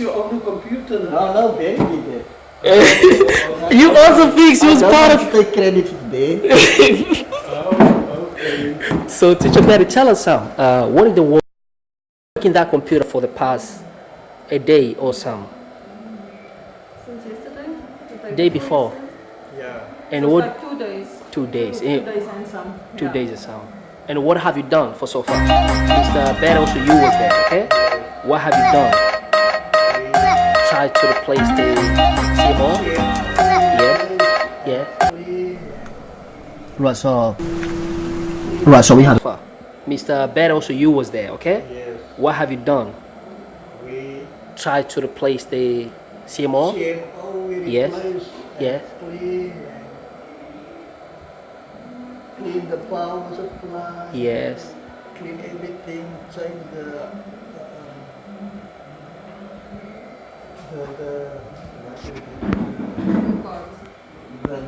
je ook een computer? No, very good. You also fix, you was part of. Take credit today. Okay. So teacher Betty, tell us some. What is the work in that computer for the past a day or some? Since yesterday? Day before. Yeah. And It was what? like 2 days. 2 days. 2 days and some. 2 Yeah. days or some. And what have you done for so far? Mr. Betty, also you was there, okay? What have you done? Try to replace the CMO? Yeah. Right, so we have Mr. Betty, also you was there, okay? Yes. What have you done? We Try to replace the CMO? CMO we Yes. replace Yes. Clean the power supply. Yes. Clean everything. Change the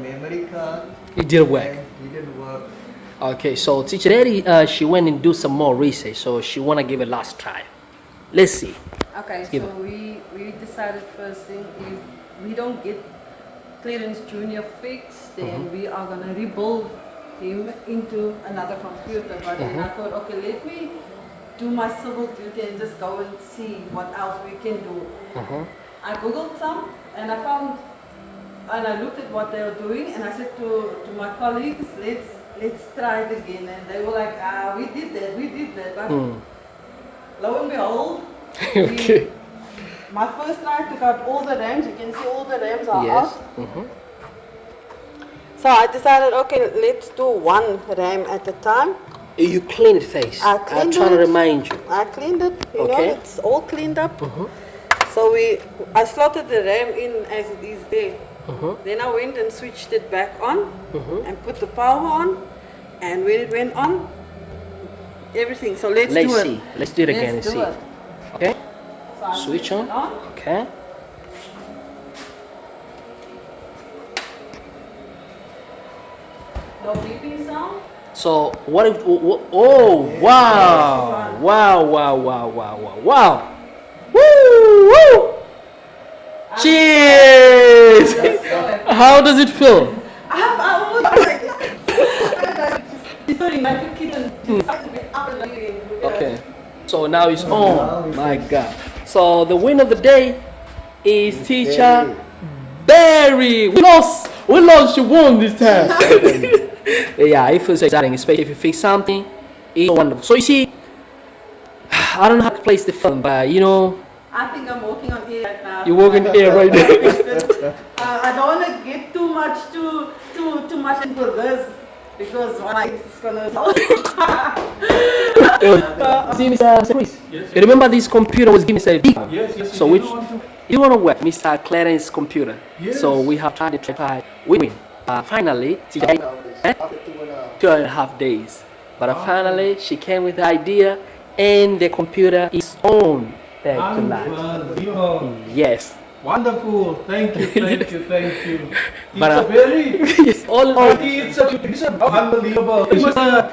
memory card. It didn't work. Didn't work. Okay, so teacher Eddie, she went and do some more research, so she wanna give it last try. Let's see. Okay, Give so we decided first thing, if we don't get Clarence Jr. fixed, then we are gonna rebuild him into another computer. But then I thought, okay, let me do my civil duty and just go and see what else we can do. I googled some and I found, and I looked at what they were doing, and I said to my colleagues, let's try it again. And they were like, we did that. But lo and behold, Okay. my first try took out all the RAMs. You can see all the RAMs are Yes. out. So I decided, okay, let's do one RAM at a time. You clean it face. I I'm cleaned trying to it. remind you. I cleaned it, you know, Okay. it's all cleaned up. So I slotted the RAM in as it is there. Then I went and switched it back on and put the power on. And when it went on, everything. So let's do see. it. Let's do it again Let's and do see. it. Okay. So I Switch switched on. it Okay. No beeping sound. So what? Oh wow! Wow! Woo! Cheers! How does it feel? I almost like doing like a kitten. Okay. So now it's on. My God. So the win of the day is teacher Barry. We lost. She won this time. Yeah, it feels exciting, especially if you fix something. It's wonderful. So you see, I don't know how to place the phone, but you know. I think I'm walking on air right now. You're walking air right now. I don't want to get too much into this because it's gonna. See, Mr. Chris, you remember this computer was giving us a beep? Yes. So which you want to work, Mr. Clarence computer? Yes. So we have tried to try. We win. Finally, today, 2.5 days. But finally, she came with the idea, and the computer is on. Back to life. Unbelievable. Yes. Wonderful. Thank you. But, It's very. Yes, all. It's unbelievable.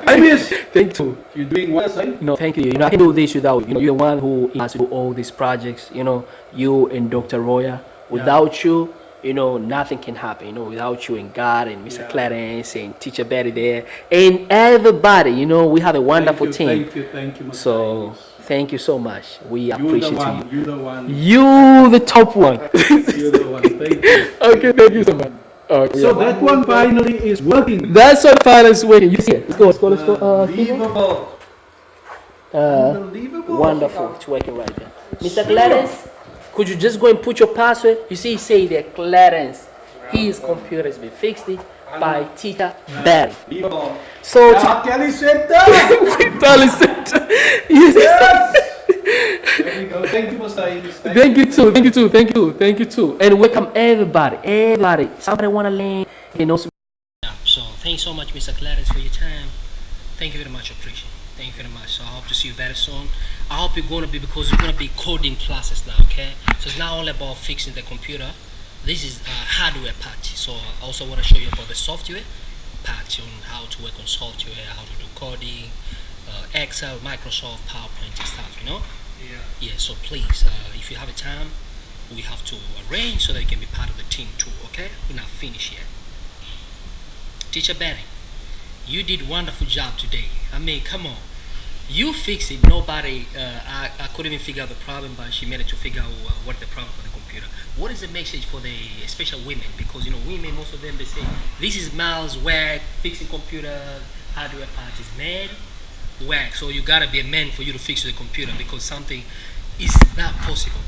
I miss. Thank you. You're doing well, son. No, thank you. You know, I can do this without you. You're the one who has to do all these projects. You know, you and Dr. Roya. Without you, you know, nothing can happen. You know, without you and God and Mr. Clarence and Teacher Betty there and everybody. You know, we have a wonderful team. Thank you. So thank you so much. We appreciate you. You're the one. You the top one. You're the one. Thank you. Okay, thank you so much. So that one finally is working. That's what finally is working. You see it. Let's go. Unbelievable. Unbelievable. Wonderful. It's working right there. Mr. Clarence, could you just go and put your password? You see, say there, Clarence. His computer has been fixed by Teacher Barry. Unbelievable. So, Kelly Center. Yes. There we go. Thank you for saying this. Thank you too. And welcome everybody. Somebody want to learn and also. So, thanks so much, Mr. Clarence, for your time. Thank you very much. Appreciate it. Thank you very much. So I hope to see you very soon. I hope you're going to be, because it's going to be coding classes now, okay? So it's not all about fixing the computer. This is a hardware patch. So I also want to show you about the software patch on how to work on software, how to do coding, Excel, Microsoft, PowerPoint and stuff, you know? Yeah, so please, if you have a time, we have to arrange so that you can be part of the team too. Okay, we're not finished yet. Teacher Benny, you did wonderful job today. I mean, come on. You fix it. Nobody, I couldn't even figure out the problem, but she managed to figure out what the problem for the computer. What is the message for the especially women? Because women, most of them, they say this is Miles work, fixing computer hardware parts is man work. So you gotta be a man for you to fix the computer because something is not possible.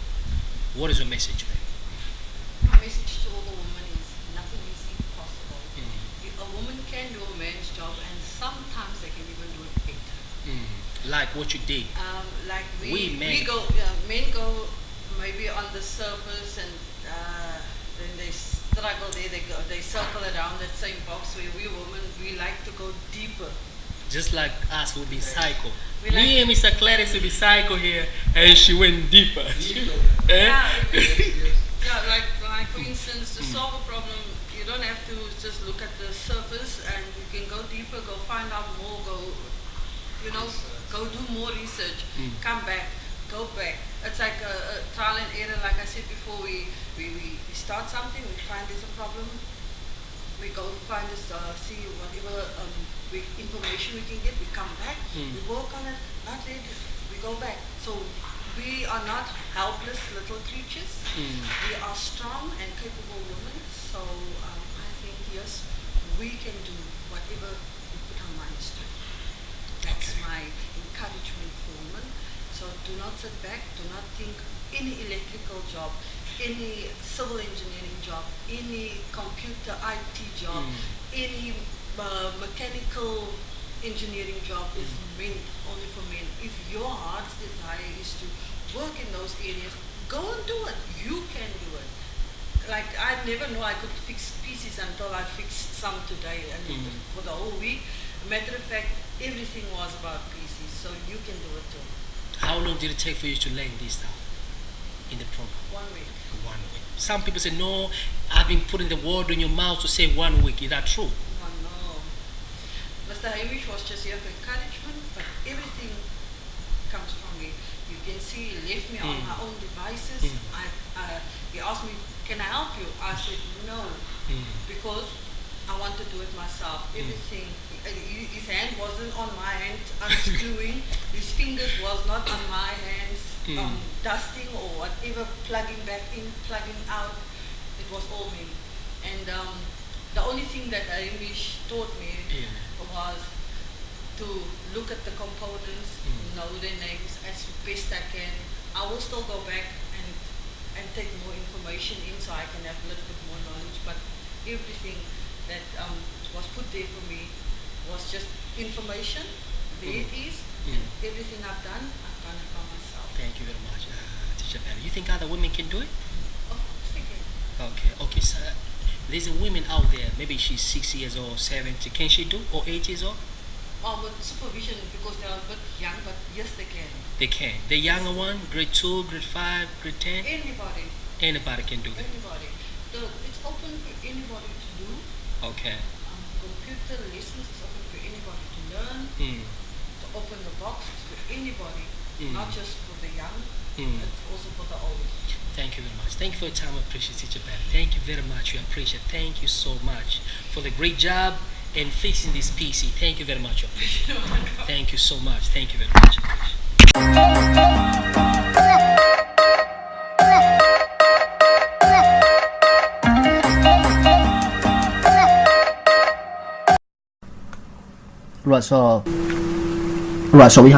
What is your message, man? My message to all the women is nothing is impossible. A woman can do a man's job, and sometimes they can even do it better. Like what you did. Like We men. men go maybe on the surface, and then they struggle there. They circle around that same box. Where we women, we like to go deeper. Just like us, will be psycho. We like- Me and Mr. Clarence will be psycho here, and she went deeper. Yeah, like for instance, to solve a problem, you don't have to just look at the surface, and you can go deeper, go find out more, go do more research, come back, go back. It's like a trial and error. Like I said before, we start something, we find there's a problem, we go find this, see whatever information we can get, we come back, we work on it, not ready, we go back. So we are not helpless little creatures. We are strong and capable women. So I think yes, we can do whatever we put our minds to. That's my encouragement for women. So do not sit back, do not think any electrical job, any civil engineering job, any computer IT job, any mechanical engineering job is meant only for men. If your heart's desire is to work in those areas, go and do it. You can do it. Like I never know I could fix PCs until I fixed some today, and for the whole week. Matter of fact, everything was about PCs, so you can do it too. How long did it take for you to learn this stuff in the program? 1 week. 1 week. Some people say, no, I've been putting the word in your mouth to say 1 week. Is that true? Oh no. Mr. Hamish was just here for encouragement, but everything comes from me. You can see he left me on my own devices. He asked me, can I help you? I said no, because I want to do it myself. Everything, his hand wasn't on my hand unscrewing, his fingers was not on my hands dusting or whatever, plugging back in, plugging out. It was all me. And the only thing that Hamish taught me was to look at the components, know their names as best I can. I will still go back and take more information in so I can have a little bit more knowledge, but everything that was put there for me was just information. There it is, and everything I've done it by myself. Thank you very much, Teacher Perry. You think other women can do it? Of course they can. Okay, so there's a woman out there, maybe she's 6 years old, 70, can she do, or 8 years old? With supervision, because they are a bit young, but yes they can. They can. The younger one, grade 2, grade 5, grade 10? Anybody. Anybody can do that. Anybody. It's open for anybody to do. Okay. Computer lessons is open for anybody to learn. To open the box is for anybody, not just for the young, it's also for the old. Thank you very much. Thank you for your time. I appreciate it, Teacher Perry. Thank you very much. We appreciate it. Thank you so much for the great job in fixing this PC. Thank you very much. I appreciate it. Thank you so much. Thank you very much. I appreciate it. Right, so we have